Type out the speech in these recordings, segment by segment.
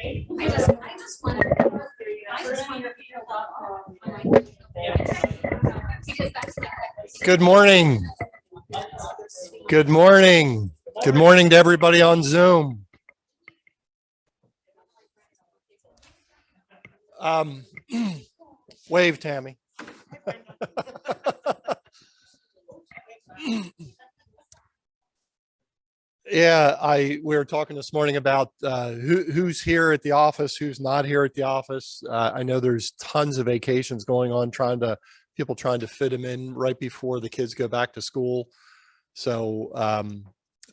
Good morning. Good morning. Good morning to everybody on Zoom. Wave, Tammy. Yeah, we were talking this morning about who's here at the office, who's not here at the office. I know there's tons of vacations going on, people trying to fit them in right before the kids go back to school. So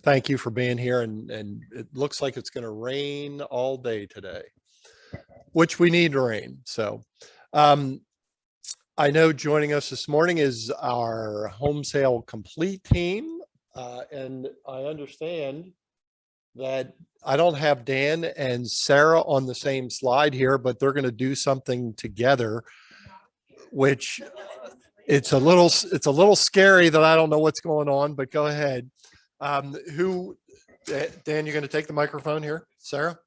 thank you for being here. And it looks like it's going to rain all day today, which we need rain. So I know joining us this morning is our Homesale Complete team. And I understand that I don't have Dan and Sarah on the same slide here, but they're going to do something together, which it's a little scary that I don't know what's going on, but go ahead. Dan, you're going to take the microphone here, Sarah?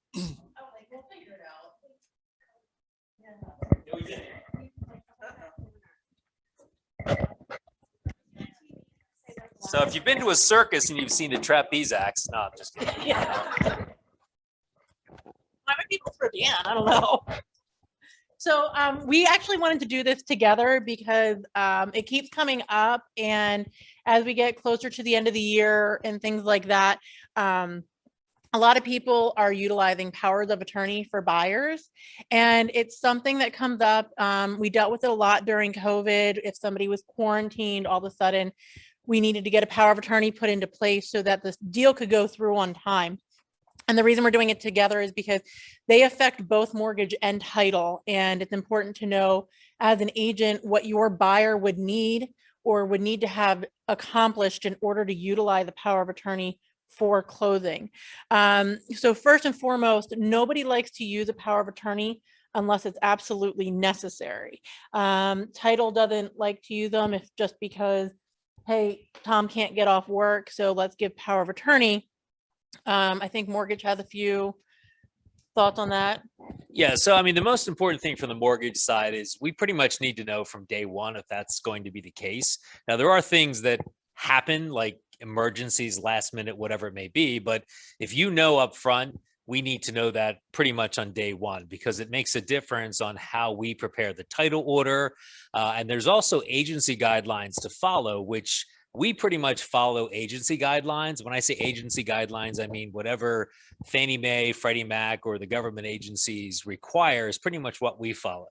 So if you've been to a circus and you've seen a trapeze act, no, I'm just kidding. Yeah. Why would people throw Dan? I don't know. So we actually wanted to do this together because it keeps coming up, and as we get closer to the end of the year and things like that, a lot of people are utilizing powers of attorney for buyers, and it's something that comes up. We dealt with it a lot during COVID. If somebody was quarantined, all of a sudden we needed to get a power of attorney put into place so that this deal could go through on time. And the reason we're doing it together is because they affect both mortgage and title. And it's important to know as an agent what your buyer would need or would need to have accomplished in order to utilize the power of attorney for closing. So first and foremost, nobody likes to use a power of attorney unless it's absolutely necessary. Title doesn't like to use them if just because, hey, Tom can't get off work, so let's give power of attorney. I think mortgage has a few thoughts on that. Yeah, so I mean, the most important thing from the mortgage side is we pretty much need to know from day one if that's going to be the case. Now, there are things that happen like emergencies, last minute, whatever it may be. But if you know up front, we need to know that pretty much on day one, because it makes a difference on how we prepare the title order. And there's also agency guidelines to follow, which we pretty much follow agency guidelines. When I say agency guidelines, I mean whatever Fannie Mae, Freddie Mac, or the government agencies require is pretty much what we follow.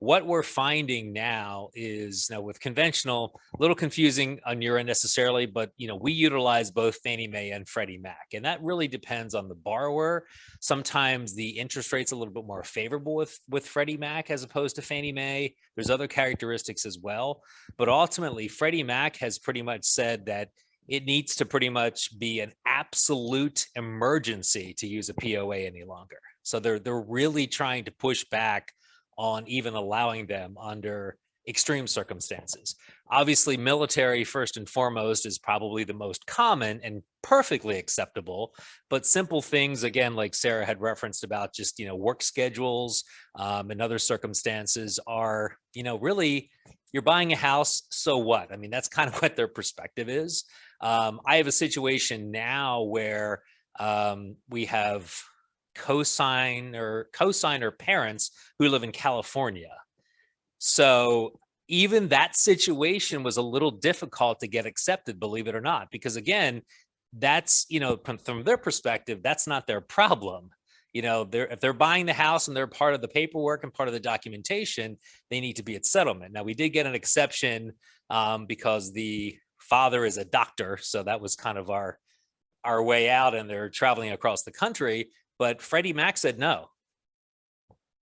What we're finding now is, now with conventional, a little confusing on your end necessarily, but we utilize both Fannie Mae and Freddie Mac, and that really depends on the borrower. Sometimes the interest rate's a little bit more favorable with Freddie Mac as opposed to Fannie Mae. There's other characteristics as well, but ultimately Freddie Mac has pretty much said that it needs to pretty much be an absolute emergency to use a POA any longer. So they're really trying to push back on even allowing them under extreme circumstances. Obviously, military first and foremost is probably the most common and perfectly acceptable, but simple things, again, like Sarah had referenced about just, work schedules and other circumstances are, really, you're buying a house, so what? I mean, that's kind of what their perspective is. I have a situation now where we have co-signer parents who live in California. So even that situation was a little difficult to get accepted, believe it or not, because again, that's, from their perspective, that's not their problem. If they're buying the house and they're part of the paperwork and part of the documentation, they need to be at settlement. Now, we did get an exception because the father is a doctor. So that was kind of our way out, and they're traveling across the country. But Freddie Mac said, no,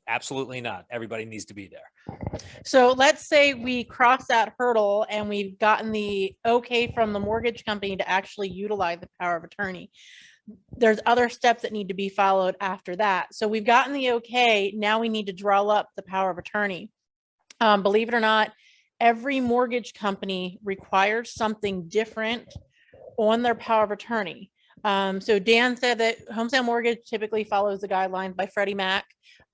absolutely not. Everybody needs to be there. So let's say we cross that hurdle and we've gotten the okay from the mortgage company to actually utilize the power of attorney. There's other steps that need to be followed after that. So we've gotten the okay. Now we need to draw up the power of attorney. Believe it or not, every mortgage company requires something different on their power of attorney. So Dan said that Homesale Mortgage typically follows the guidelines by Freddie Mac.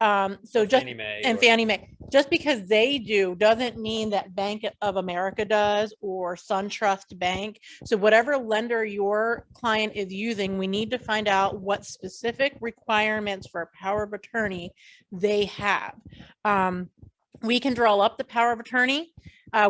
So Or just Fannie Mae and or- Fannie Mae, just because they do doesn't mean that Bank of America does or SunTrust Bank. So whatever lender your client is using, we need to find out what specific requirements for a power of attorney they have. We can draw up the power of attorney.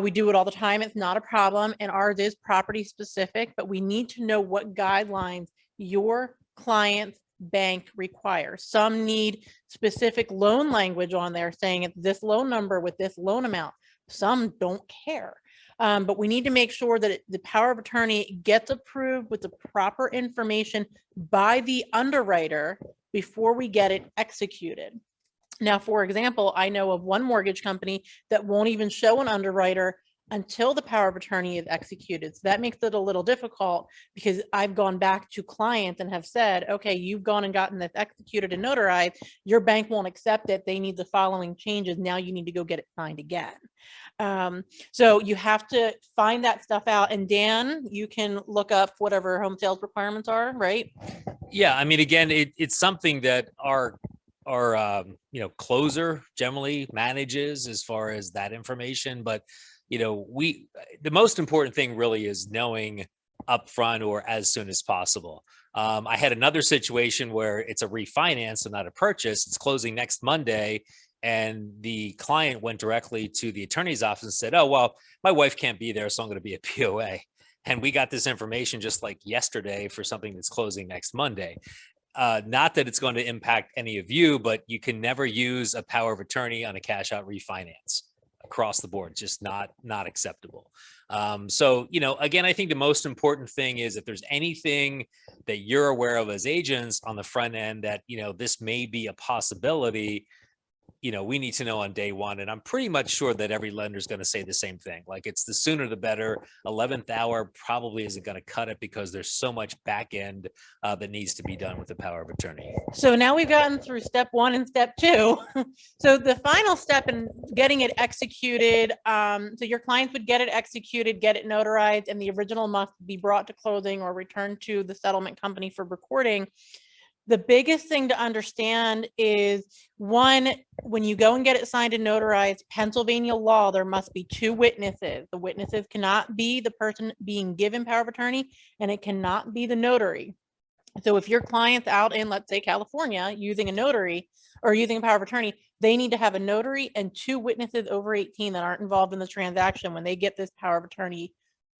We do it all the time. It's not a problem. And ours is property specific, but we need to know what guidelines your client's bank requires. Some need specific loan language on there saying it's this loan number with this loan amount. Some don't care. But we need to make sure that the power of attorney gets approved with the proper information by the underwriter before we get it executed. Now, for example, I know of one mortgage company that won't even show an underwriter until the power of attorney is executed. So that makes it a little difficult because I've gone back to clients and have said, okay, you've gone and gotten this executed and notarized. Your bank won't accept it. They need the following changes. Now you need to go get it signed again. So you have to find that stuff out. And Dan, you can look up whatever home sales requirements are, right? Yeah, I mean, again, it's something that our closer generally manages as far as that information. But, the most important thing really is knowing upfront or as soon as possible. I had another situation where it's a refinance and not a purchase. It's closing next Monday. And the client went directly to the attorney's office and said, oh, well, my wife can't be there, so I'm going to be a POA. And we got this information just like yesterday for something that's closing next Monday. Not that it's going to impact any of you, but you can never use a power of attorney on a cash out refinance across the board. Just not acceptable. So, again, I think the most important thing is if there's anything that you're aware of as agents on the front end that, this may be a possibility, we need to know on day one. And I'm pretty much sure that every lender is going to say the same thing. Like it's the sooner the better. 11th hour probably isn't going to cut it because there's so much back end that needs to be done with the power of attorney. So now we've gotten through step 1 and step 2. So the final step in getting it executed, so your clients would get it executed, get it notarized, and the original must be brought to closing or returned to the settlement company for recording. The biggest thing to understand is one, when you go and get it signed and notarized, Pennsylvania law, there must be 2 witnesses. The witnesses cannot be the person being given power of attorney, and it cannot be the notary. So if your client's out in, let's say, California using a notary or using a power of attorney, they need to have a notary and 2 witnesses over 18 that aren't involved in the transaction when they get this power of attorney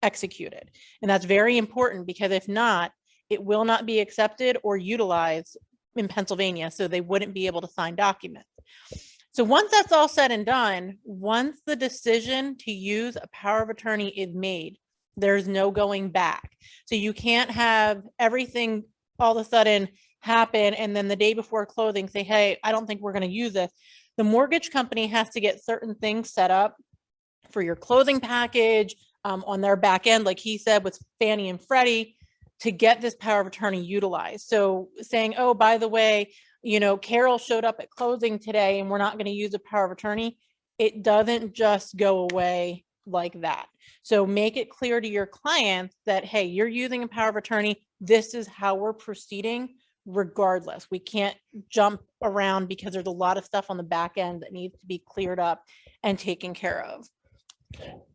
executed. And that's very important because if not, it will not be accepted or utilized in Pennsylvania. So they wouldn't be able to sign documents. So once that's all said and done, once the decision to use a power of attorney is made, there's no going back. So you can't have everything all of a sudden happen and then the day before closing say, hey, I don't think we're going to use this. The mortgage company has to get certain things set up for your closing package on their back end, like he said, with Fannie and Freddie, to get this power of attorney utilized. So saying, oh, by the way, Carol showed up at closing today and we're not going to use a power of attorney. It doesn't just go away like that. So make it clear to your clients that, hey, you're using a power of attorney. This is how we're proceeding regardless. We can't jump around because there's a lot of stuff on the back end that needs to be cleared up and taken care of.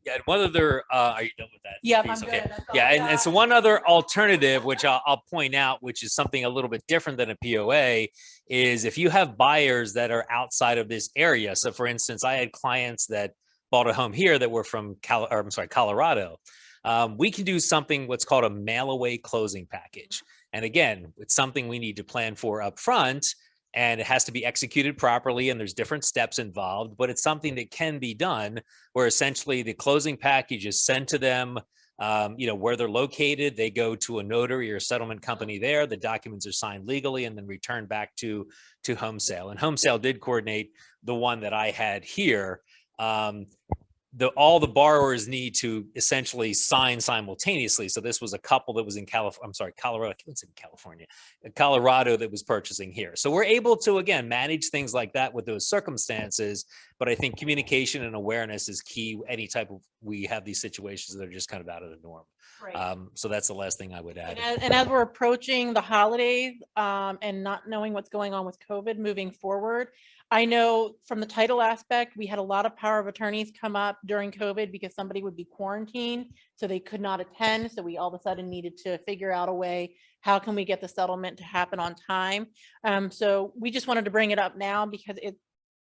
Yeah, and one other, are you done with that? Yeah, piece? I'm Okay. good. That's all Yeah, I and so got. one other alternative, which I'll point out, which is something a little bit different than a POA, is if you have buyers that are outside of this area. So for instance, I had clients that bought a home here that were from Colorado. We can do something what's called a mail away closing package. And again, it's something we need to plan for up front. And it has to be executed properly and there's different steps involved, but it's something that can be done where essentially the closing package is sent to them, where they're located. They go to a notary or settlement company there. The documents are signed legally and then returned back to Homesale. And Homesale did coordinate the one that I had here. All the borrowers need to essentially sign simultaneously. So this was a couple that was in Colorado. It's in California, Colorado that was purchasing here. So we're able to, again, manage things like that with those circumstances. But I think communication and awareness is key. We have these situations that are just kind of out of the norm. So that's the last thing I would add. And as we're approaching the holidays, and not knowing what's going on with COVID moving forward, I know from the title aspect, we had a lot of power of attorneys come up during COVID because somebody would be quarantined, so they could not attend. So we all of a sudden needed to figure out a way, how can we get the settlement to happen on time? So we just wanted to bring it up now because it's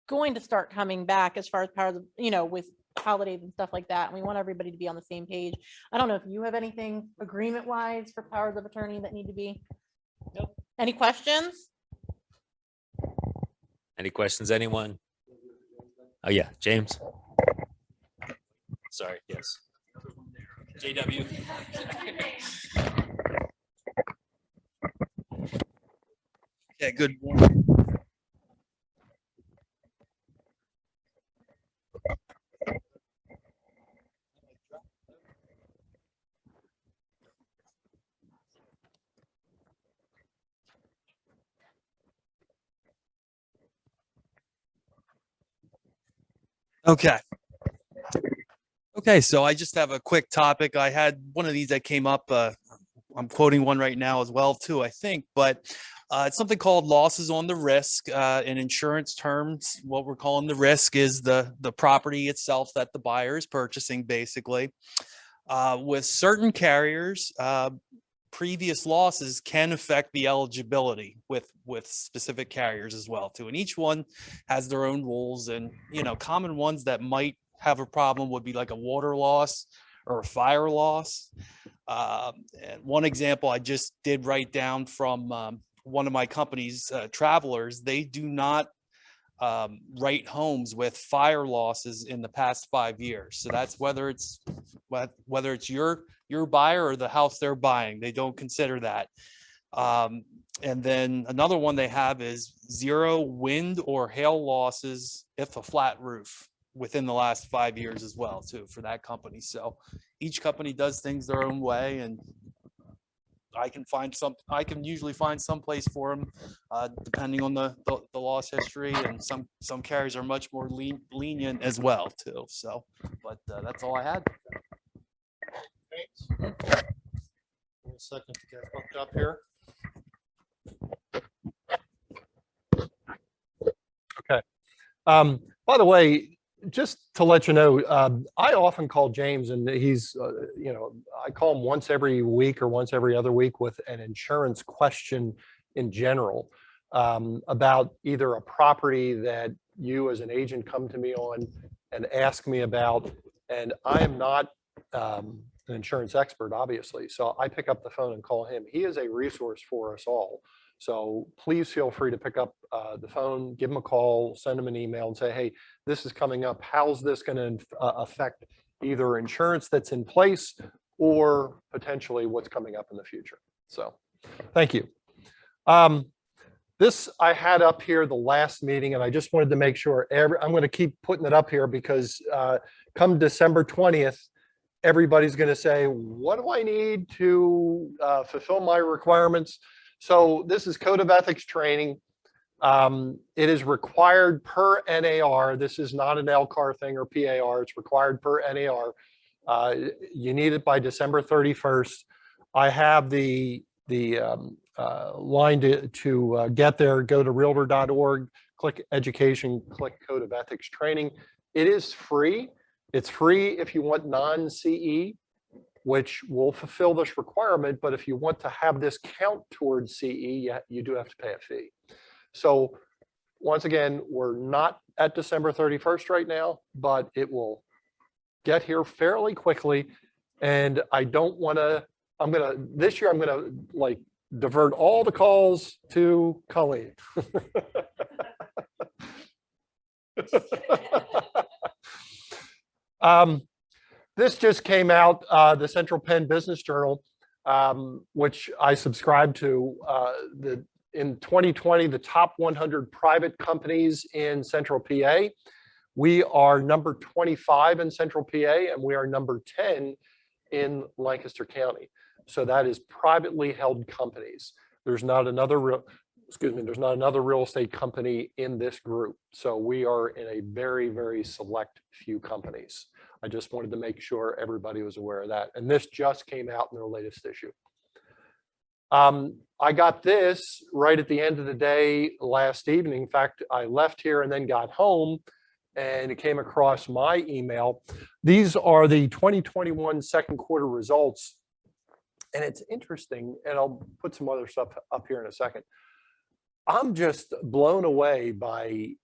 going to start coming back as far as powers of, with holidays and stuff like that. And we want everybody to be on the same page. I don't know if you have anything agreement wise for powers of attorney that need to be. Nope. Any questions? Any questions, anyone? Oh yeah, James. Sorry, yes. JW. Yeah, good morning. Okay. Okay, so I just have a quick topic. I had one of these that came up. I'm quoting one right now as well, too, I think, but it's something called losses on the risk. In insurance terms, what we're calling the risk is the property itself that the buyer is purchasing, basically. With certain carriers, previous losses can affect the eligibility with specific carriers as well too, and each one has their own rules. And common ones that might have a problem would be like a water loss or a fire loss. And one example I just did write down from one of my company's Travelers, they do not write homes with fire losses in the past 5 years. So that's whether it's your buyer or the house they're buying, they don't consider that. And then another one they have is 0 wind or hail losses if a flat roof within the last 5 years as well too for that company. So each company does things their own way, and I can usually find some place for them depending on the loss history, and some carriers are much more lenient as well too. So, but that's all I had. Thanks. 1 second to get hooked up here. Okay. By the way, just to let you know, I often call James, and he's, I call him once every week or once every other week with an insurance question in general, about either a property that you as an agent come to me on and ask me about. And I am not an insurance expert, obviously. So I pick up the phone and call him. He is a resource for us all. So please feel free to pick up the phone, give him a call, send him an email and say, hey, this is coming up. How's this going to affect either insurance that's in place or potentially what's coming up in the future? So thank you. This I had up here the last meeting, and I just wanted to make sure I'm going to keep putting it up here because come December 20th, everybody's going to say, what do I need to fulfill my requirements? So this is Code of Ethics training. It is required per NAR. This is not an LCAR thing or PAR. It's required per NAR. You need it by December 31st. I have the line to get there. Go to realtor.org, click education, click Code of Ethics training. It is free. It's free if you want non-CE, which will fulfill this requirement. But if you want to have this count towards CE, you do have to pay a fee. So once again, we're not at December 31st right now, but it will get here fairly quickly. And I don't want to, this year, I'm going to like divert all the calls to Colleen. This just came out, the Central Penn Business Journal, which I subscribe to. In 2020, the top 100 private companies in Central PA. We are number 25 in Central PA, and we are number 10 in Lancaster County. So that is privately held companies. There's not another real estate company in this group. So we are in a very, very select few companies. I just wanted to make sure everybody was aware of that. And this just came out in their latest issue. I got this right at the end of the day last evening. In fact, I left here and then got home and it came across my email. These are the 2021 second quarter results. And it's interesting, and I'll put some other stuff up here in a second. I'm just blown away by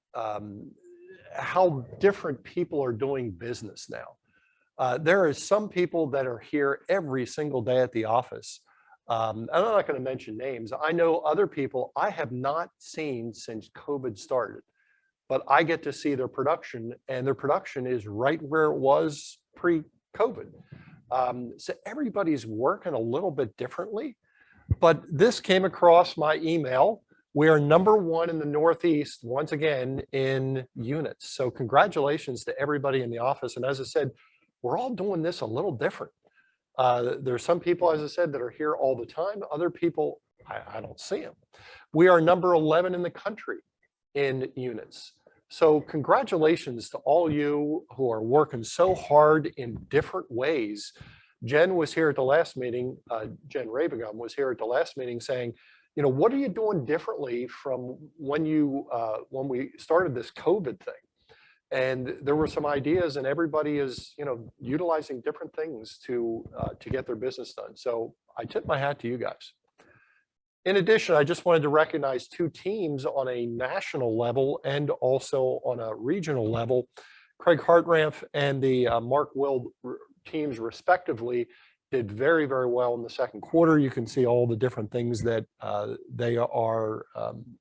how different people are doing business now. There are some people that are here every single day at the office. And I'm not going to mention names. I know other people I have not seen since COVID started, but I get to see their production, and their production is right where it was pre-COVID. So everybody's working a little bit differently, but this came across my email. We are #1 in the Northeast, once again, in units. So congratulations to everybody in the office. And as I said, we're all doing this a little different. There's some people, as I said, that are here all the time. Other people, I don't see them. We are #11 in the country in units. So congratulations to all you who are working so hard in different ways. Jen was here at the last meeting, Jen Rabagum was here at the last meeting saying, you know, what are you doing differently from when we started this COVID thing? And there were some ideas, and everybody is, you know, utilizing different things to get their business done. So I tip my hat to you guys. In addition, I just wanted to recognize 2 teams on a national level and also on a regional level. Craig Hartranft and the Mark Wild teams respectively did very, very well in the second quarter. You can see all the different things that they are,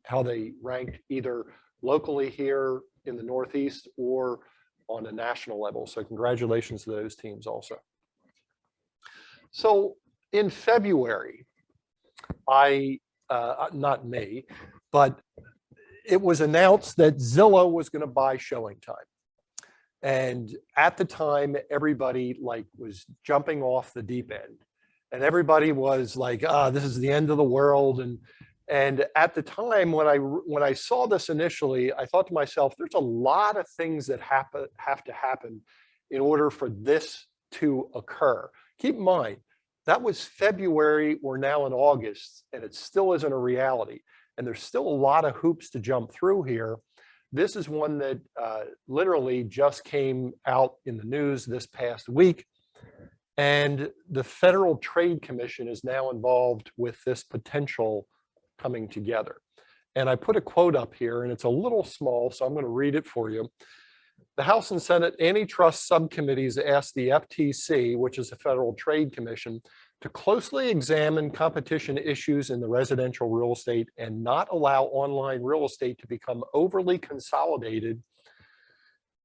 how they ranked either locally here in the Northeast or on a national level. So congratulations to those teams also. So in February, not me, but it was announced that Zillow was going to buy Showing Time. And at the time, everybody was jumping off the deep end, and everybody was like, this is the end of the world. And at the time when I saw this initially, I thought to myself, there's a lot of things that have to happen in order for this to occur. Keep in mind, that was February. We're now in August, and it still isn't a reality. And there's still a lot of hoops to jump through here. This is one that literally just came out in the news this past week. And the Federal Trade Commission is now involved with this potential coming together. And I put a quote up here, and it's a little small, so I'm going to read it for you. The House and Senate antitrust subcommittees asked the FTC, which is the Federal Trade Commission, to closely examine competition issues in the residential real estate and not allow online real estate to become overly consolidated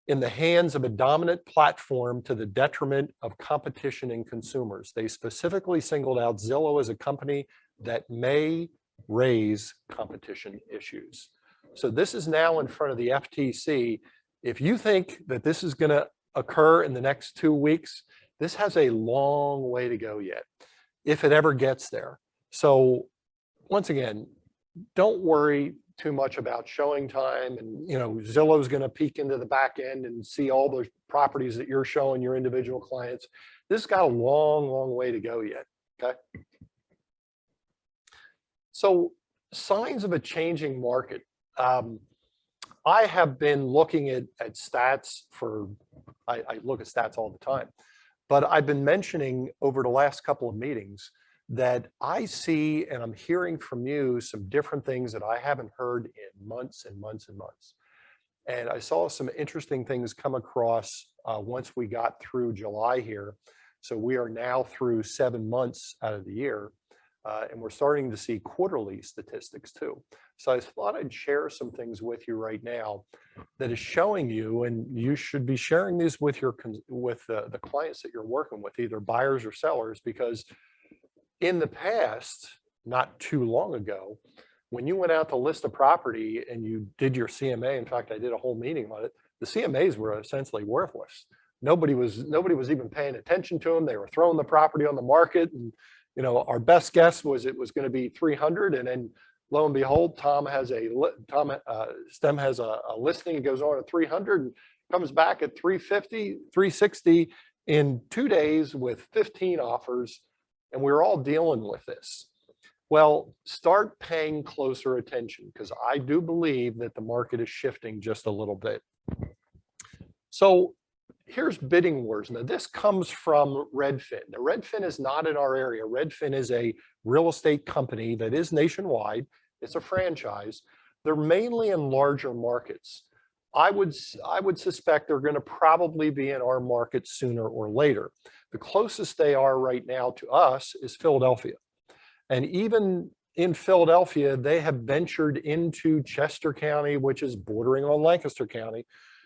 in the hands of a dominant platform to the detriment of competition and consumers. They specifically singled out Zillow as a company that may raise competition issues. So this is now in front of the FTC. If you think that this is going to occur in the next 2 weeks, this has a long way to go yet, if it ever gets there. So once again, don't worry too much about Showing Time, and Zillow's going to peek into the back end and see all the properties that you're showing your individual clients. This has got a long, long way to go yet. Okay. So signs of a changing market. I have been looking at stats I look at stats all the time, but I've been mentioning over the last couple of meetings that I see, and I'm hearing from you, some different things that I haven't heard in months and months and months. And I saw some interesting things come across once we got through July here. So we are now through 7 months out of the year. And we're starting to see quarterly statistics too. So I thought I'd share some things with you right now that is showing you, and you should be sharing these with the clients that you're working with, either buyers or sellers, because in the past, not too long ago, when you went out to list a property and you did your CMA, in fact, I did a whole meeting on it, the CMAs were essentially worthless. Nobody was even paying attention to them. They were throwing the property on the market, and our best guess was it was going to be 300, and then lo and behold, STEM has a listing. It goes on at 300, and comes back at 350, 360 in 2 days with 15 offers, and we're all dealing with this. Well, start paying closer attention because I do believe that the market is shifting just a little bit. So here's bidding wars. Now this comes from Redfin. Now Redfin is not in our area. Redfin is a real estate company that is nationwide. It's a franchise. They're mainly in larger markets. I would suspect they're going to probably be in our market sooner or later. The closest they are right now to us is Philadelphia. And even in Philadelphia, they have ventured into Chester County, which is bordering on Lancaster County.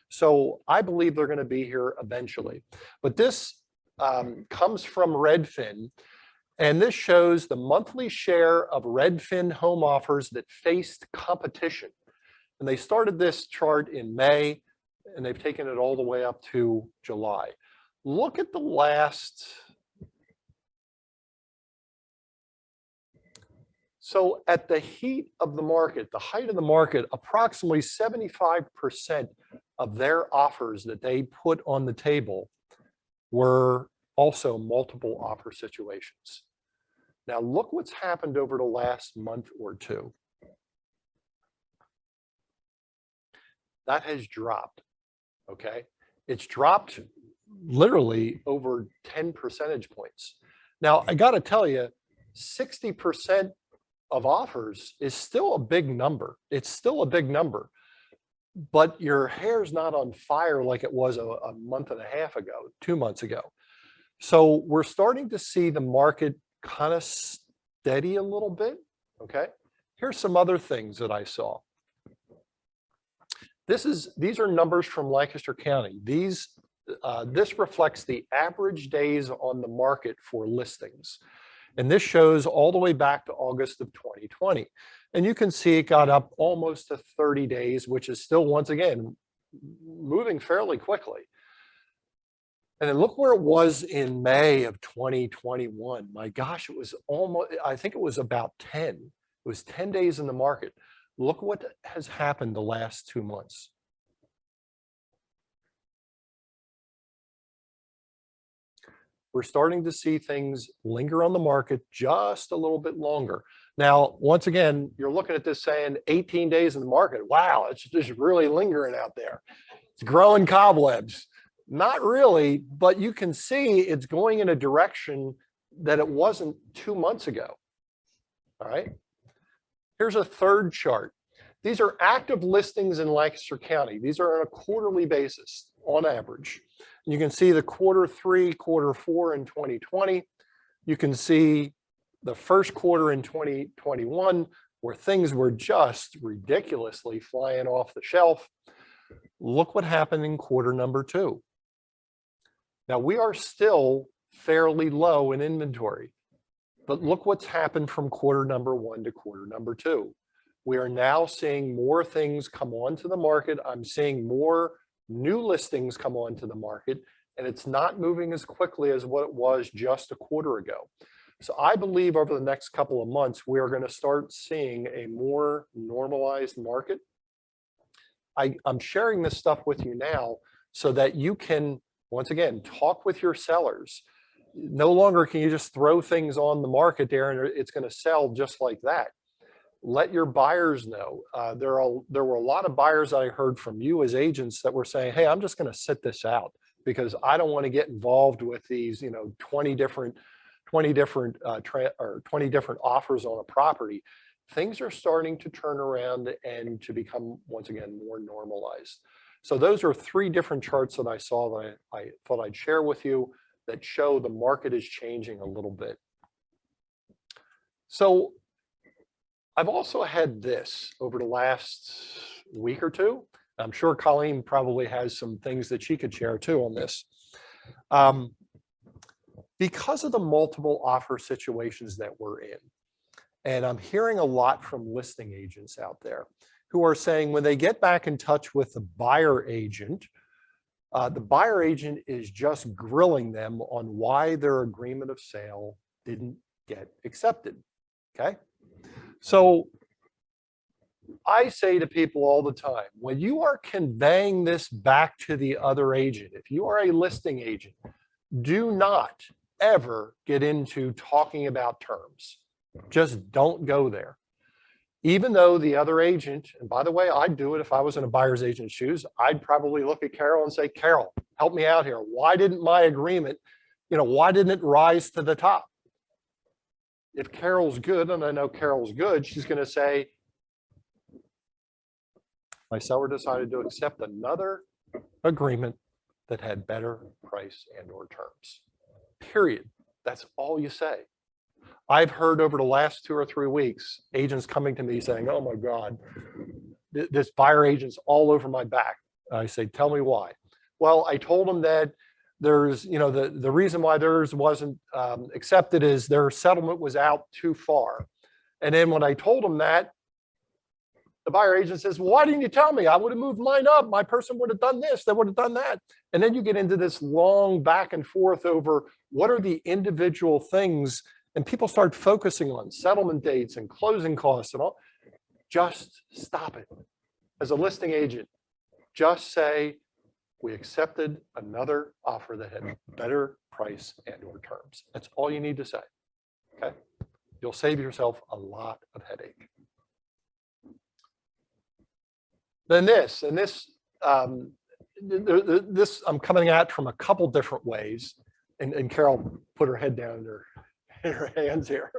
So I believe they're going to be here eventually. But this comes from Redfin. And this shows the monthly share of Redfin home offers that faced competition. And they started this chart in May, and they've taken it all the way up to July. Look at the last. So at the heat of the market, the height of the market, approximately 75% of their offers that they put on the table were also multiple offer situations. Now look what's happened over the last month or two. That has dropped, okay? It's dropped literally over 10 percentage points. Now, I gotta tell you, 60% of offers is still a big number. It's still a big number, but your hair's not on fire like it was a month and a half ago, 2 months ago. So we're starting to see the market kind of steady a little bit, okay? Here's some other things that I saw. These are numbers from Lancaster County. This reflects the average days on the market for listings. And this shows all the way back to August of 2020. And you can see it got up almost to 30 days, which is still, once again, moving fairly quickly. And then look where it was in May of 2021. My gosh, it was almost, I think it was about 10. It was 10 days in the market. Look what has happened the last 2 months. We're starting to see things linger on the market just a little bit longer. Now, once again, you're looking at this saying 18 days in the market. Wow, it's just really lingering out there. It's growing cobwebs. Not really, but you can see it's going in a direction that it wasn't 2 months ago. All right. Here's a third chart. These are active listings in Lancaster County. These are on a quarterly basis on average. You can see the Q3, Q4 in 2020. You can see the first quarter in 2021 where things were just ridiculously flying off the shelf. Look what happened in quarter number 2. Now we are still fairly low in inventory, but look what's happened from quarter number 1 to quarter number 2. We are now seeing more things come onto the market. I'm seeing more new listings come onto the market, and it's not moving as quickly as what it was just a quarter ago. So I believe over the next couple of months, we are going to start seeing a more normalized market. I'm sharing this stuff with you now so that you can, once again, talk with your sellers. No longer can you just throw things on the market there and it's going to sell just like that. Let your buyers know. There were a lot of buyers I heard from you as agents that were saying, hey, I'm just going to sit this out because I don't want to get involved with these, 20 different offers on a property. Things are starting to turn around and to become, once again, more normalized. So those are 3 different charts that I saw that I thought I'd share with you that show the market is changing a little bit. So I've also had this over the last week or 2. I'm sure Colleen probably has some things that she could share too on this. Because of the multiple offer situations that we're in, and I'm hearing a lot from listing agents out there who are saying when they get back in touch with the buyer agent is just grilling them on why their agreement of sale didn't get accepted, okay? So I say to people all the time, when you are conveying this back to the other agent, if you are a listing agent, do not ever get into talking about terms. Just don't go there. Even though the other agent, and by the way, I'd do it if I was in a buyer's agent's shoes, I'd probably look at Carol and say, Carol, help me out here. Why didn't my agreement, why didn't it rise to the top? If Carol's good, and I know Carol's good, she's going to say, my seller decided to accept another agreement that had better price and or terms. Period. That's all you say. I've heard over the last 2 or 3 weeks, agents coming to me saying, oh my God, this buyer agent's all over my back. I say, tell me why. Well, I told them that there's, the reason why theirs wasn't accepted is their settlement was out too far. And then when I told them that, the buyer agent says, well, why didn't you tell me? I would have moved mine up. My person would have done this. They would have done that. And then you get into this long back and forth over what are the individual things, and people start focusing on settlement dates and closing costs and all. Just stop it. As a listing agent, just say, we accepted another offer that had better price and or terms. That's all you need to say, okay? You'll save yourself a lot of headache. Then this I'm coming at from a couple different ways, and Carol put her head down in her hands here,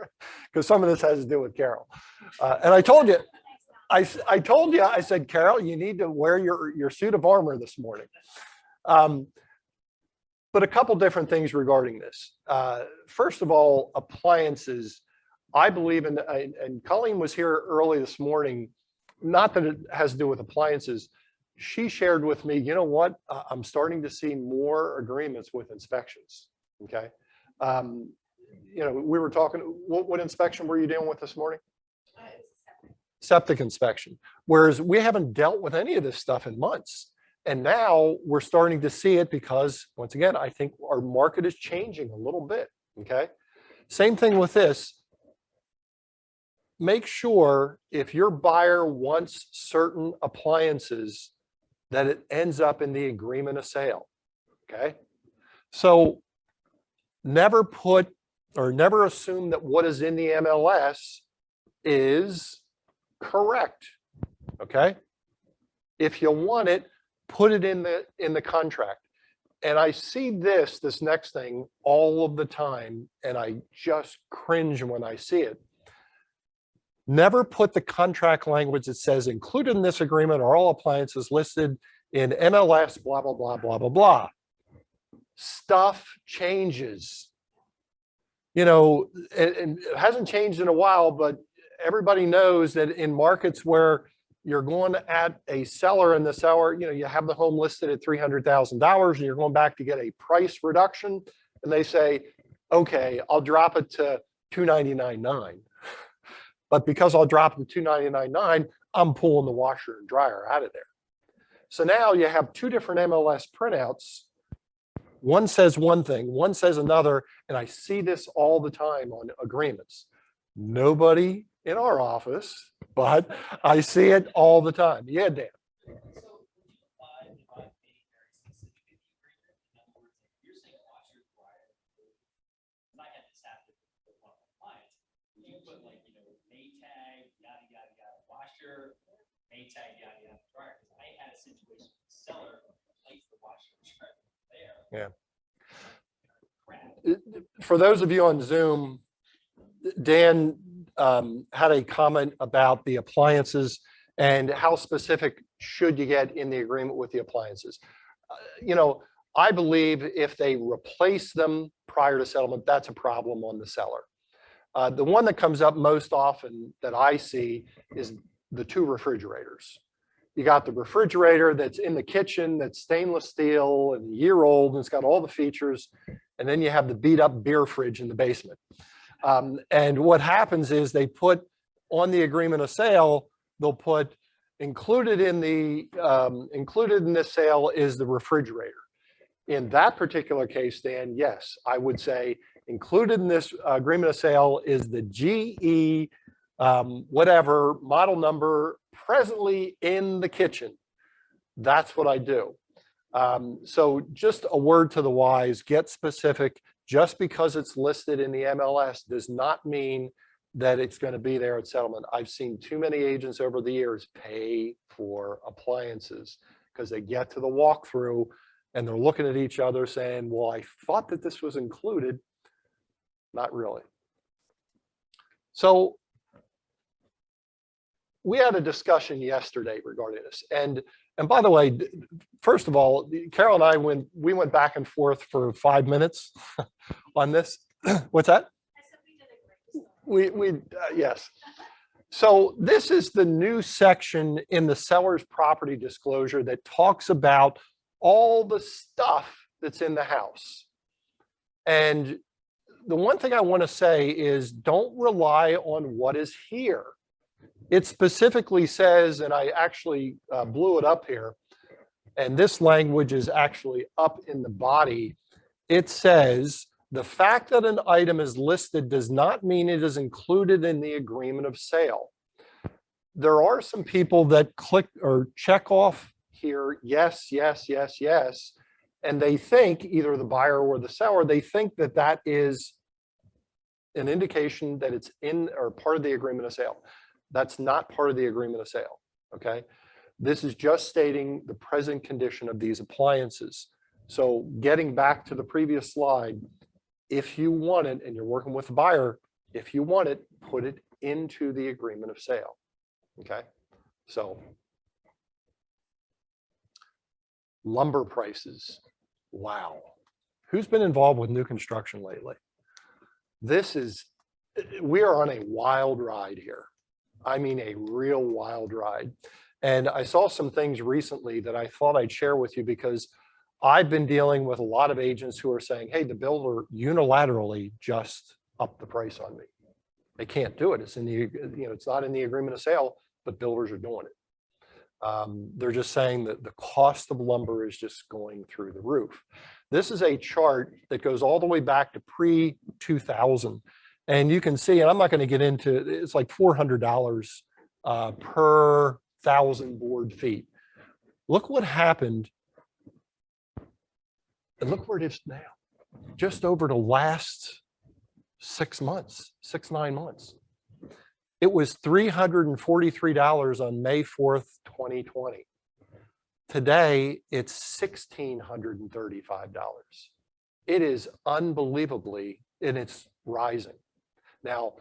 because some of this has to do with Carol. And I told you, I said, Carol, you need to wear your suit of armor this morning. But a couple different things regarding this. First of all, appliances. I believe in, and Colleen was here early this morning. Not that it has to do with appliances. She shared with me, you know what? I'm starting to see more agreements with inspections. Okay. We were talking, what inspection were you dealing with this morning? Septic inspection. Whereas we haven't dealt with any of this stuff in months. And now we're starting to see it because, once again, I think our market is changing a little bit. Okay. Same thing with this. Make sure if your buyer wants certain appliances that it ends up in the agreement of sale, okay? So never assume that what is in the MLS is correct, okay? If you want it, put it in the contract. And I see this next thing all of the time, and I just cringe when I see it. Never put the contract language that says included in this agreement are all appliances listed in MLS, blah, blah, blah, blah, blah, blah. Stuff changes. And it hasn't changed in a while, but everybody knows that in markets where you're going at a seller and the seller, you have the home listed at $300,000 and you're going back to get a price reduction. And they say, okay, I'll drop it to $299.9. But because I'll drop it to $299.9, I'm pulling the washer and dryer out of there. So now you have 2 different MLS printouts. One says one thing, one says another, and I see this all the time on agreements. Nobody in our office, but I see it all the time. Yeah, Dan. Tag, yada, yada, dryer. I had a situation with the seller placed the washer and dryer there. Yeah. For those of you on Zoom, Dan had a comment about the appliances and how specific should you get in the agreement with the appliances. I believe if they replace them prior to settlement, that's a problem on the seller. The one that comes up most often that I see is the 2 refrigerators. You got the refrigerator that's in the kitchen that's stainless steel and a year old and it's got all the features. And then you have the beat up beer fridge in the basement. And what happens is they put on the agreement of sale, they'll put included in this sale is the refrigerator. In that particular case, Dan, yes, I would say included in this agreement of sale is the GE whatever model number presently in the kitchen. That's what I do. So just a word to the wise, get specific. Just because it's listed in the MLS does not mean that it's going to be there at settlement. I've seen too many agents over the years pay for appliances because they get to the walkthrough and they're looking at each other saying, well, I thought that this was included. Not really. So we had a discussion yesterday regarding this. And by the way, first of all, Carol and I, we went back and forth for 5 minutes on this. What's that? Yes. So this is the new section in the seller's property disclosure that talks about all the stuff that's in the house. And the one thing I want to say is don't rely on what is here. It specifically says, and I actually blew it up here, and this language is actually up in the body. It says, the fact that an item is listed does not mean it is included in the agreement of sale. There are some people that click or check off here, yes, yes, yes, yes, and they think, either the buyer or the seller, they think that that is an indication that it's in or part of the agreement of sale. That's not part of the agreement of sale, okay? This is just stating the present condition of these appliances. So getting back to the previous slide, if you want it and you're working with the buyer, if you want it, put it into the agreement of sale, okay? So lumber prices, wow. Who's been involved with new construction lately? We are on a wild ride here. I mean, a real wild ride. And I saw some things recently that I thought I'd share with you because I've been dealing with a lot of agents who are saying, hey, the builder unilaterally just upped the price on me. They can't do it. It's in the, it's not in the agreement of sale, but builders are doing it. They're just saying that the cost of lumber is just going through the roof. This is a chart that goes all the way back to pre-2000. And you can see, and I'm not going to get into, it's like $400 per 1,000 board feet. Look what happened. And look where it is now. Just over the last 6 months, 9 months. It was $343 on May 4th, 2020. Today, it's $1,635. It is unbelievably, and it's rising. Now,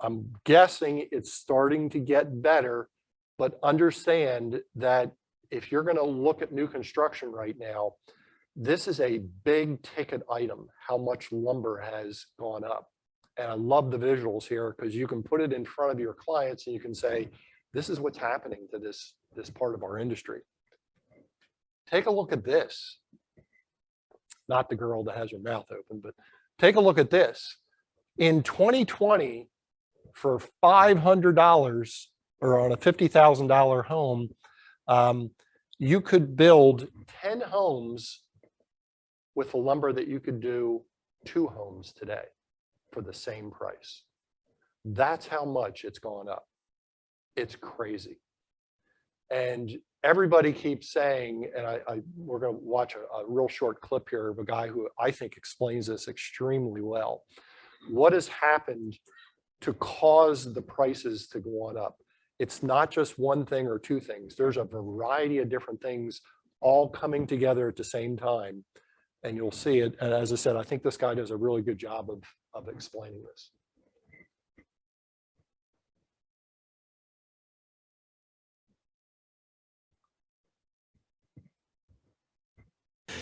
I'm guessing it's starting to get better, but understand that if you're going to look at new construction right now, this is a big ticket item, how much lumber has gone up. And I love the visuals here because you can put it in front of your clients and you can say, this is what's happening to this part of our industry. Take a look at this. Not the girl that has her mouth open, but take a look at this. In 2020, for $500 or on a $50,000 home, you could build 10 homes with the lumber that you could do 2 homes today for the same price. That's how much it's gone up. It's crazy. And everybody keeps saying, and we're going to watch a real short clip here of a guy who I think explains this extremely well. What has happened to cause the prices to go on up? It's not just one thing or 2 things. There's a variety of different things all coming together at the same time. And you'll see it. And as I said, I think this guy does a really good job of explaining this.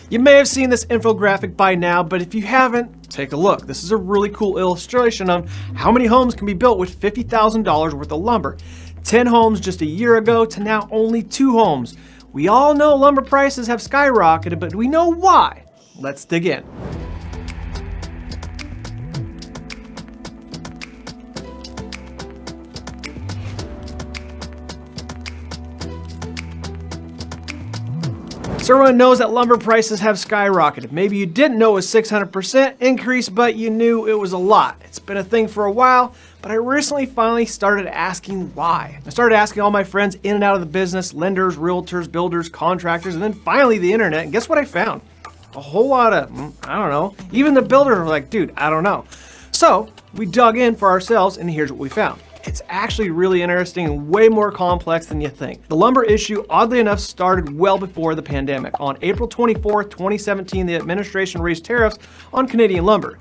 You may have seen this infographic by now, but if you haven't, take a look. This is a really cool illustration of how many homes can be built with $50,000 worth of lumber. 10 homes just a year ago to now only 2 homes. We all know lumber prices have skyrocketed, but do we know why? Let's dig in. So everyone knows that lumber prices have skyrocketed. Maybe you didn't know it was 600% increase, but you knew it was a lot. It's been a thing for a while, but I recently finally started asking why. I started asking all my friends in and out of the business, lenders, realtors, builders, contractors, and then finally the internet. And guess what I found? A whole lot of, I don't know. Even the builders were like, dude, I don't know. So we dug in for ourselves, and here's what we found. It's actually really interesting and way more complex than you think. The lumber issue, oddly enough, started well before the pandemic. On April 24th, 2017, the administration raised tariffs on Canadian lumber.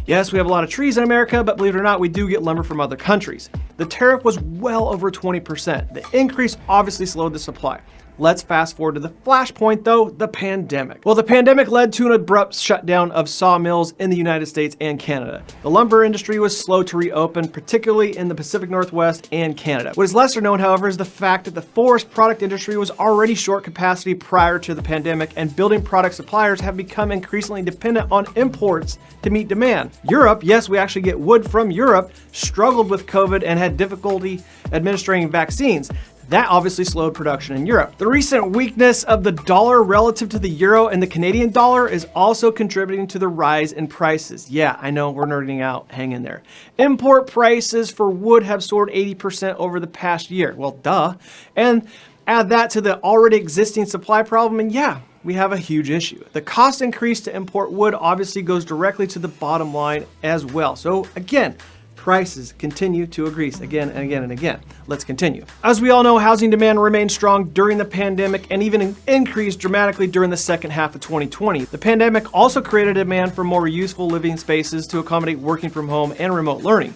Yes, we have a lot of trees in America, but believe it or not, we do get lumber from other countries. The tariff was well over 20%. The increase obviously slowed the supply. Let's fast forward to the flashpoint though, the pandemic. Well, the pandemic led to an abrupt shutdown of sawmills in the United States and Canada. The lumber industry was slow to reopen, particularly in the Pacific Northwest and Canada. What is lesser known, however, is the fact that the forest product industry was already short capacity prior to the pandemic, and building product suppliers have become increasingly dependent on imports to meet demand. Europe, yes, we actually get wood from Europe, struggled with COVID and had difficulty administering vaccines. That obviously slowed production in Europe. The recent weakness of the dollar relative to the euro and the Canadian dollar is also contributing to the rise in prices. Yeah, I know, we're nerding out, hang in there. Import prices for wood have soared 80% over the past year. Well, duh. And add that to the already existing supply problem, and yeah, we have a huge issue. The cost increase to import wood obviously goes directly to the bottom line as well. So again, prices continue to increase again and again and again. Let's continue. As we all know, housing demand remained strong during the pandemic and even increased dramatically during the second half of 2020. The pandemic also created a demand for more useful living spaces to accommodate working from home and remote learning.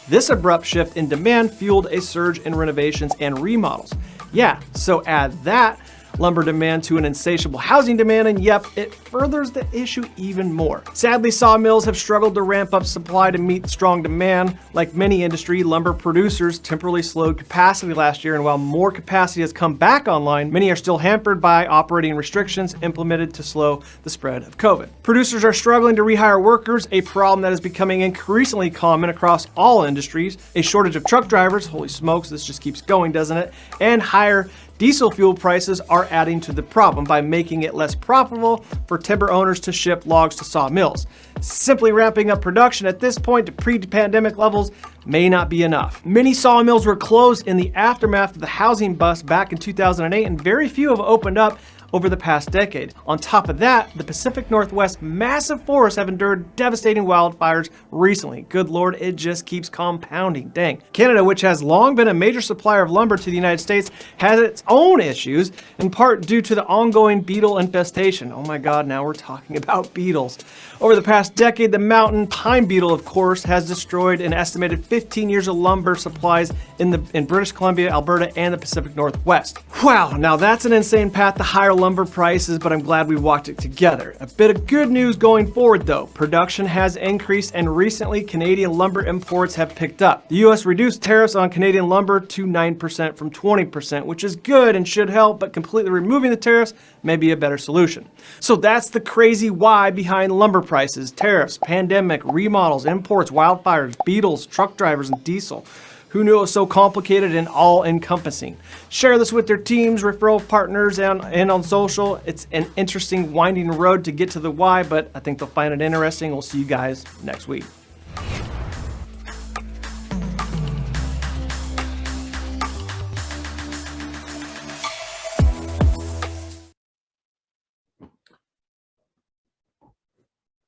This abrupt shift in demand fueled a surge in renovations and remodels. Yeah, so add that lumber demand to an insatiable housing demand, and yep, it furthers the issue even more. Sadly, sawmills have struggled to ramp up supply to meet strong demand. Like many industry, lumber producers temporarily slowed capacity last year, and while more capacity has come back online, many are still hampered by operating restrictions implemented to slow the spread of COVID. Producers are struggling to rehire workers, a problem that is becoming increasingly common across all industries. A shortage of truck drivers, holy smokes, this just keeps going, doesn't it? And higher diesel fuel prices are adding to the problem by making it less profitable for timber owners to ship logs to sawmills. Simply ramping up production at this point to pre-pandemic levels may not be enough. Many sawmills were closed in the aftermath of the housing bust back in 2008, and very few have opened up over the past decade. On top of that, the Pacific Northwest massive forests have endured devastating wildfires recently. Good Lord, it just keeps compounding. Dang. Canada, which has long been a major supplier of lumber to the United States, has its own issues, in part due to the ongoing beetle infestation. Oh my God, now we're talking about beetles. Over the past decade, the mountain pine beetle, of course, has destroyed an estimated 15 years of lumber supplies in British Columbia, Alberta, and the Pacific Northwest. Wow, now that's an insane path to higher lumber prices, but I'm glad we walked it together. A bit of good news going forward though. Production has increased, and recently Canadian lumber imports have picked up. The US reduced tariffs on Canadian lumber to 9% from 20%, which is good and should help, but completely removing the tariffs may be a better solution. So that's the crazy why behind lumber prices, tariffs, pandemic, remodels, imports, wildfires, beetles, truck drivers, and diesel. Who knew it was so complicated and all-encompassing? Share this with their teams, referral partners, and on social. It's an interesting, winding road to get to the why, but I think they'll find it interesting. We'll see you guys next week.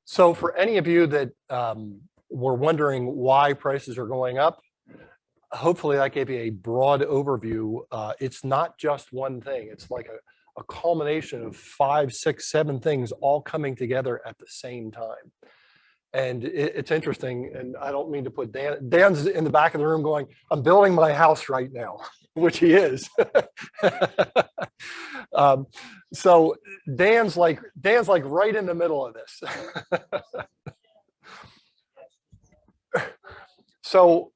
So for any of you that were wondering why prices are going up, hopefully that gave you a broad overview. It's not just one thing. It's like a culmination of 5, 6, 7 things all coming together at the same time. And it's interesting, and I don't mean to put Dan's in the back of the room going, I'm building my house right now, which he is. So Dan's like right in the middle of this. So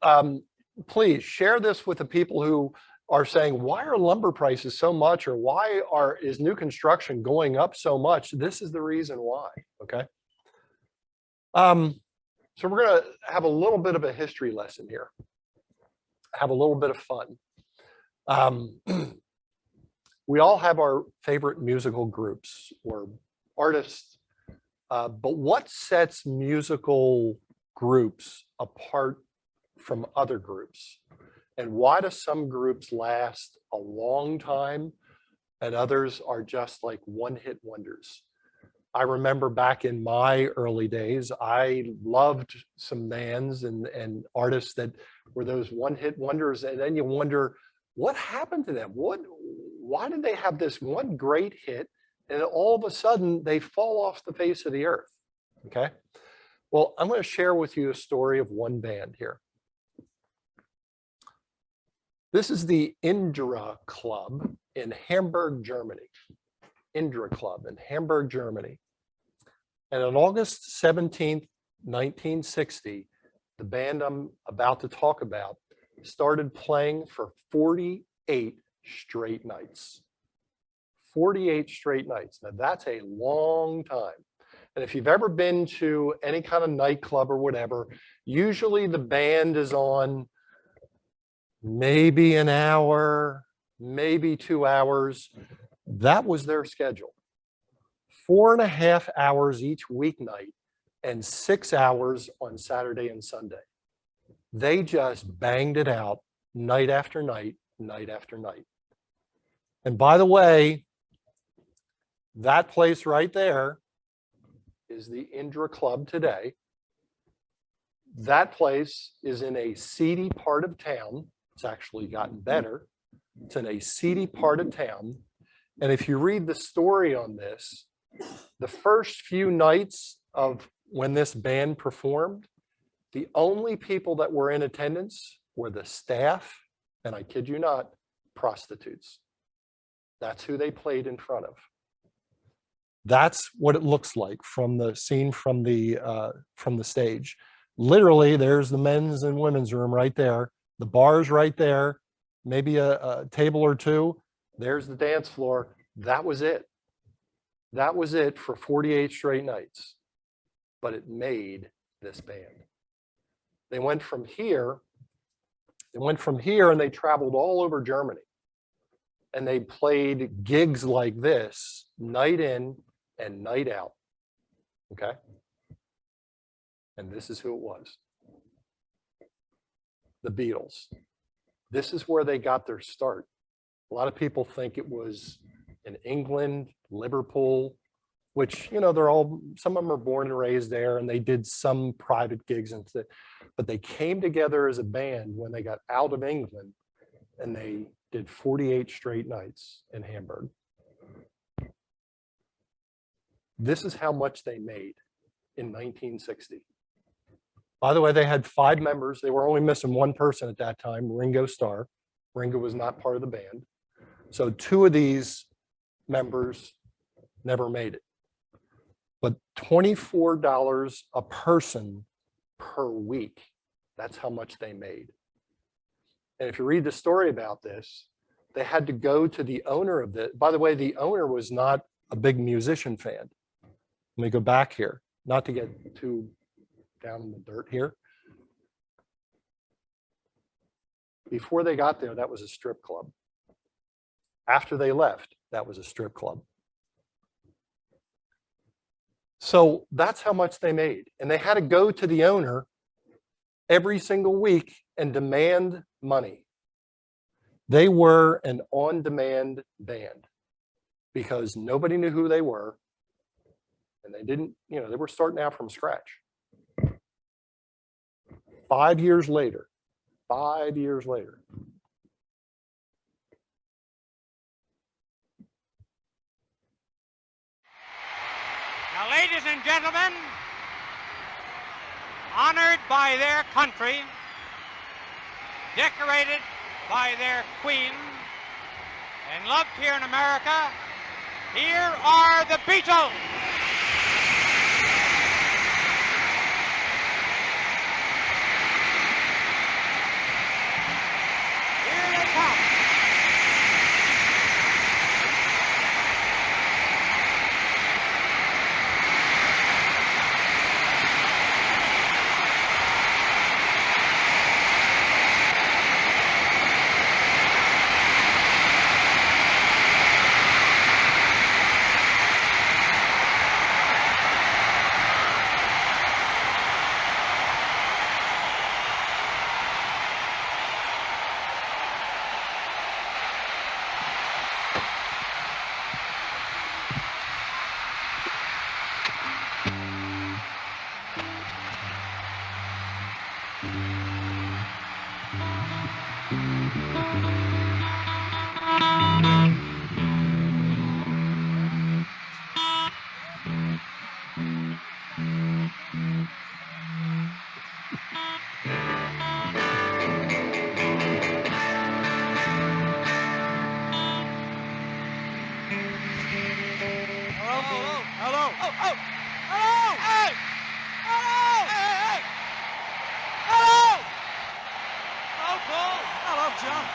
please share this with the people who are saying, why are lumber prices so much, or why is new construction going up so much? This is the reason why, okay? So we're gonna have a little bit of a history lesson here, have a little bit of fun. we all have our favorite musical groups or artists, but what sets musical groups apart from other groups? And why do some groups last a long time and others are just like one-hit wonders? I remember back in my early days, I loved some bands and artists that were those one-hit wonders. And then you wonder, what happened to them? Why did they have this one great hit and all of a sudden they fall off the face of the earth? Okay. Well, I'm going to share with you a story of one band here. This is the Indra Club in Hamburg, Germany. Indra Club in Hamburg, Germany. And on August 17th, 1960, the band I'm about to talk about started playing for 48 straight nights. 48 straight nights. Now that's a long time. And if you've ever been to any kind of nightclub or whatever, usually the band is on maybe an hour, maybe 2 hours. That was their schedule. 4.5 hours each weeknight and 6 hours on Saturday and Sunday. They just banged it out night after night, night after night. And by the way, that place right there is the Indra Club today. That place is in a seedy part of town. It's actually gotten better. It's in a seedy part of town. And if you read the story on this, the first few nights of when this band performed, the only people that were in attendance were the staff, and I kid you not, prostitutes. That's who they played in front of. That's what it looks like from the scene from the stage. Literally, there's the men's and women's room right there. The bar's right there, maybe a table or two. There's the dance floor. That was it. That was it for 48 straight nights. But it made this band. They went from here and they traveled all over Germany. And they played gigs like this night in and night out. Okay? And this is who it was. The Beatles. This is where they got their start. A lot of people think it was in England, Liverpool, which, you know, some of them are born and raised there and they did some private gigs and stuff, but they came together as a band when they got out of England and they did 48 straight nights in Hamburg. This is how much they made in 1960. By the way, they had 5 members. They were only missing one person at that time, Ringo Starr. Ringo was not part of the band. So 2 of these members never made it. But $24 a person per week, that's how much they made. And if you read the story about this, they had to go to the owner of the, by the way, the owner was not a big musician fan. Let me go back here, not to get too down in the dirt here. Before they got there, that was a strip club. After they left, that was a strip club. So that's how much they made. And they had to go to the owner every single week and demand money. They were an on-demand band because nobody knew who they were. And they didn't, you know, they were starting out from scratch. 5 years later, 5 years later. Now, ladies and gentlemen, honored by their country, decorated by their queen, and loved here in America, here are the Beatles. Here they come. Hello, hello, hello. Oh, oh, hello. Hey, hello. Hey, hey, hello. Hello, Paul. Hello, John.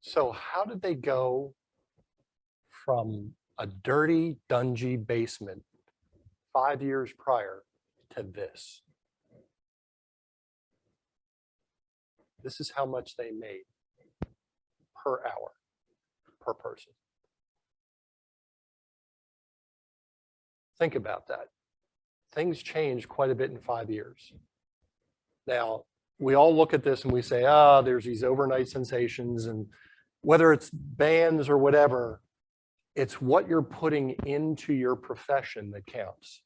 So how did they go from a dirty, dungy basement 5 years prior to this? This is how much they made per hour, per person. Think about that. Things change quite a bit in 5 years. Now, we all look at this and we say, ah, there's these overnight sensations, and whether it's bands or whatever, it's what you're putting into your profession that counts.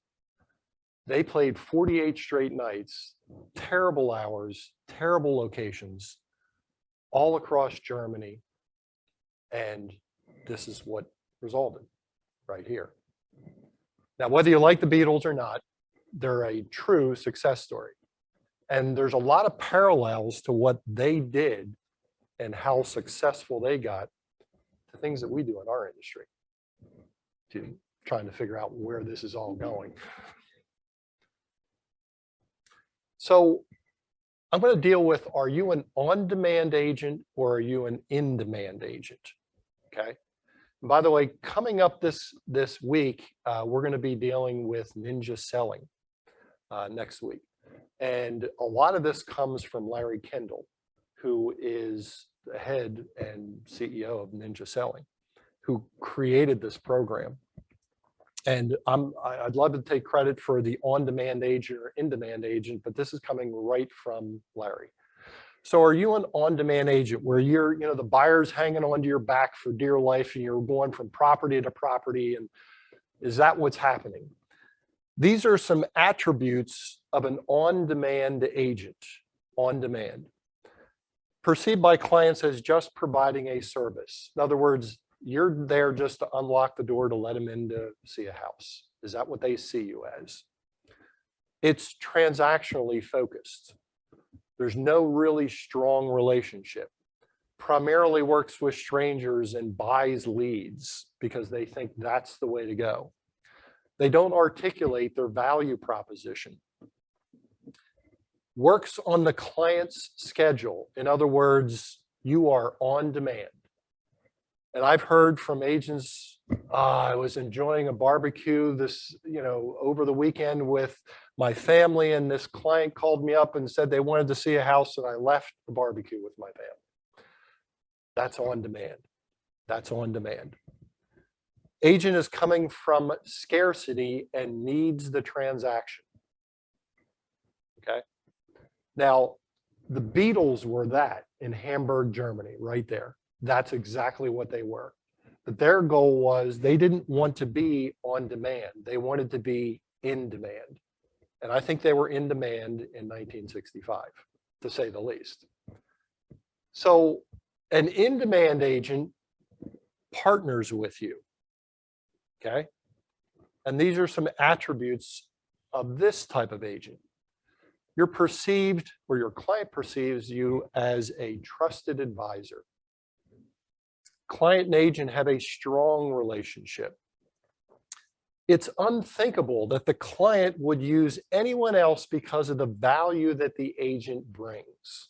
They played 48 straight nights, terrible hours, terrible locations, all across Germany. And this is what resulted right here. Now, whether you like the Beatles or not, they're a true success story. And there's a lot of parallels to what they did and how successful they got to things that we do in our industry, to trying to figure out where this is all going. So I'm going to deal with, are you an on-demand agent or are you an in-demand agent? Okay. And by the way, coming up this week, we're going to be dealing with ninja selling next week. And a lot of this comes from Larry Kendall, who is the head and CEO of Ninja Selling, who created this program. And I'd love to take credit for the on-demand agent or in-demand agent, but this is coming right from Larry. So are you an on-demand agent where you're, the buyer's hanging onto your back for dear life and you're going from property to property? And is that what's happening? These are some attributes of an on-demand agent, on demand. Perceived by clients as just providing a service. In other words, you're there just to unlock the door to let them in to see a house. Is that what they see you as? It's transactionally focused. There's no really strong relationship. Primarily works with strangers and buys leads because they think that's the way to go. They don't articulate their value proposition. Works on the client's schedule. In other words, you are on demand. And I've heard from agents, I was enjoying a barbecue over the weekend with my family, and this client called me up and said they wanted to see a house, and I left the barbecue with my family. That's on demand. That's on demand. Agent is coming from scarcity and needs the transaction. Okay. Now, the Beatles were that in Hamburg, Germany, right there. That's exactly what they were. But their goal was they didn't want to be on demand. They wanted to be in demand. And I think they were in demand in 1965, to say the least. So an in-demand agent partners with you. Okay. And these are some attributes of this type of agent. You're perceived, or your client perceives you as a trusted advisor. Client and agent have a strong relationship. It's unthinkable that the client would use anyone else because of the value that the agent brings.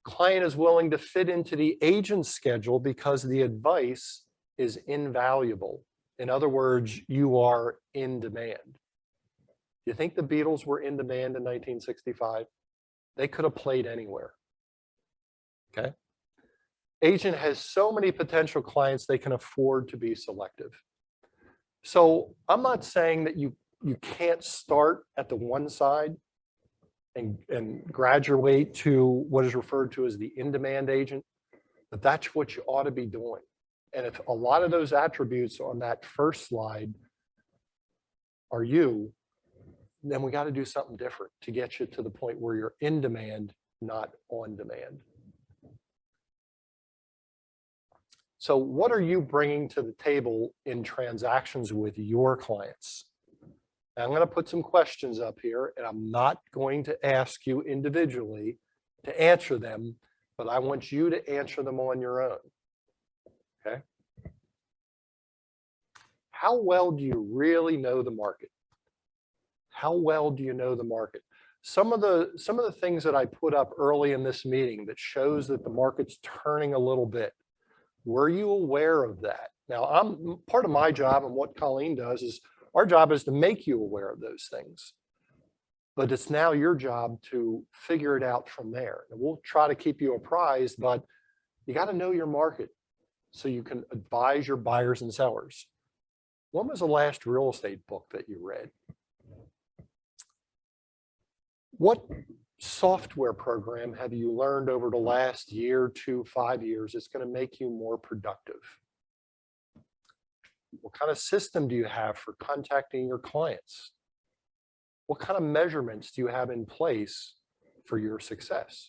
Client is willing to fit into the agent's schedule because the advice is invaluable. In other words, you are in demand. Do you think the Beatles were in demand in 1965? They could have played anywhere. Okay. Agent has so many potential clients, they can afford to be selective. So I'm not saying that you can't start at the one side, and graduate to what is referred to as the in-demand agent, but that's what you ought to be doing. And if a lot of those attributes on that first slide are you, then we got to do something different to get you to the point where you're in demand, not on demand. So what are you bringing to the table in transactions with your clients? And I'm going to put some questions up here, and I'm not going to ask you individually to answer them, but I want you to answer them on your own. Okay? How well do you really know the market? How well do you know the market? Some of the things that I put up early in this meeting that shows that the market's turning a little bit. Were you aware of that? Now, part of my job and what Colleen does is our job is to make you aware of those things. But it's now your job to figure it out from there. And we'll try to keep you apprised, but you got to know your market so you can advise your buyers and sellers. When was the last real estate book that you read? What software program have you learned over the last year, 2, 5 years that's going to make you more productive? What kind of system do you have for contacting your clients? What kind of measurements do you have in place for your success?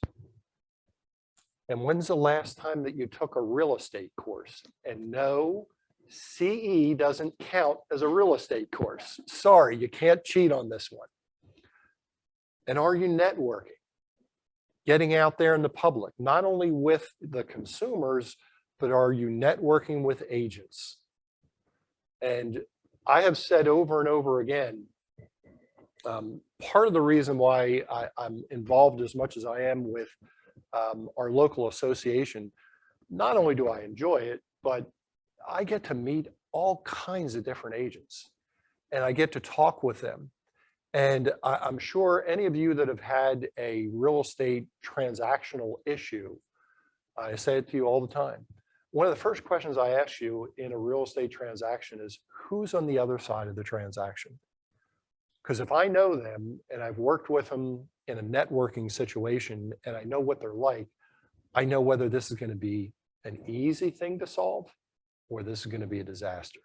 And when's the last time that you took a real estate course? And no, CE doesn't count as a real estate course. Sorry, you can't cheat on this one. And are you networking? Getting out there in the public, not only with the consumers, but are you networking with agents? And I have said over and over again, part of the reason why I'm involved as much as I am with our local association, not only do I enjoy it, but I get to meet all kinds of different agents and I get to talk with them. And I'm sure any of you that have had a real estate transactional issue, I say it to you all the time. One of the first questions I ask you in a real estate transaction is, who's on the other side of the transaction? Because if I know them and I've worked with them in a networking situation and I know what they're like, I know whether this is going to be an easy thing to solve or this is going to be a disaster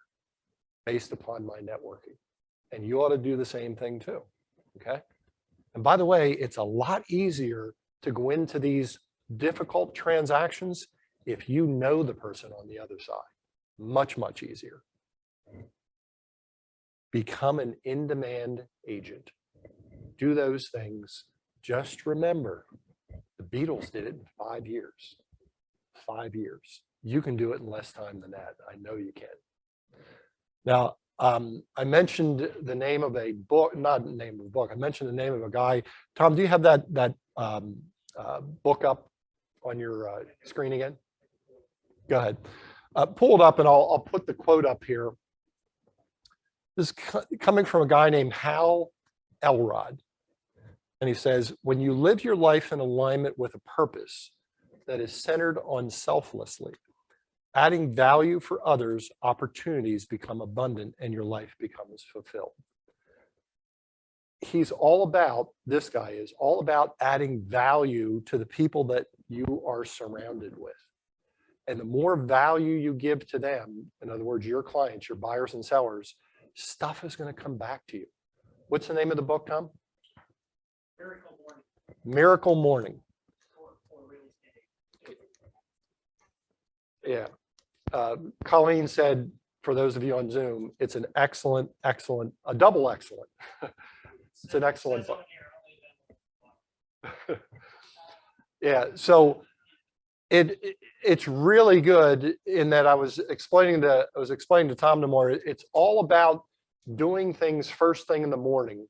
based upon my networking. And you ought to do the same thing too, okay? And by the way, it's a lot easier to go into these difficult transactions if you know the person on the other side. Much, much easier. Become an in-demand agent. Do those things. Just remember, the Beatles did it in 5 years. 5 years. You can do it in less time than that. I know you can. Now, I mentioned the name of a book, not the name of a book. I mentioned the name of a guy. Tom, do you have that book up on your screen again? Go ahead. Pull it up and I'll put the quote up here. This is coming from a guy named Hal Elrod. And he says, when you live your life in alignment with a purpose that is centered on selflessly, adding value for others, opportunities become abundant and your life becomes fulfilled. He's all about, this guy is all about adding value to the people that you are surrounded with. And the more value you give to them, in other words, your clients, your buyers and sellers, stuff is going to come back to you. What's the name of the book, Tom? Miracle Morning. Miracle Morning. Yeah. Colleen said, for those of you on Zoom, it's an excellent, a double excellent. It's an excellent book. Yeah, so it's really good in that I was explaining to Tom tomorrow, it's all about doing things first thing in the morning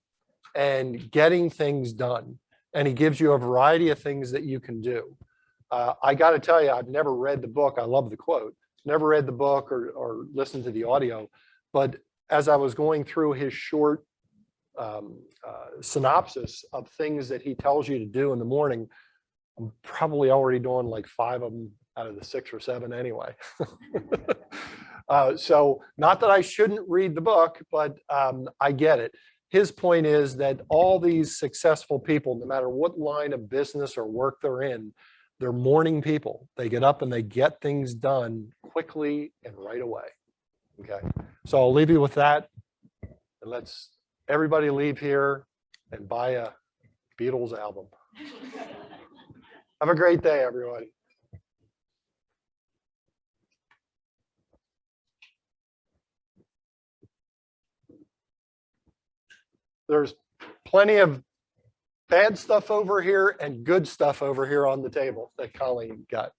and getting things done. And he gives you a variety of things that you can do. I got to tell you, I've never read the book. I love the quote. Never read the book or listened to the audio. But as I was going through his short synopsis of things that he tells you to do in the morning, I'm probably already doing like 5 of them out of the 6 or 7 anyway. So not that I shouldn't read the book, but I get it. his point is that all these successful people, no matter what line of business or work they're in, they're morning people. They get up and they get things done quickly and right away. Okay, so I'll leave you with that. And let's everybody leave here and buy a Beatles album. Have a great day, everybody. There's plenty of bad stuff over here and good stuff over here on the table that Colleen got.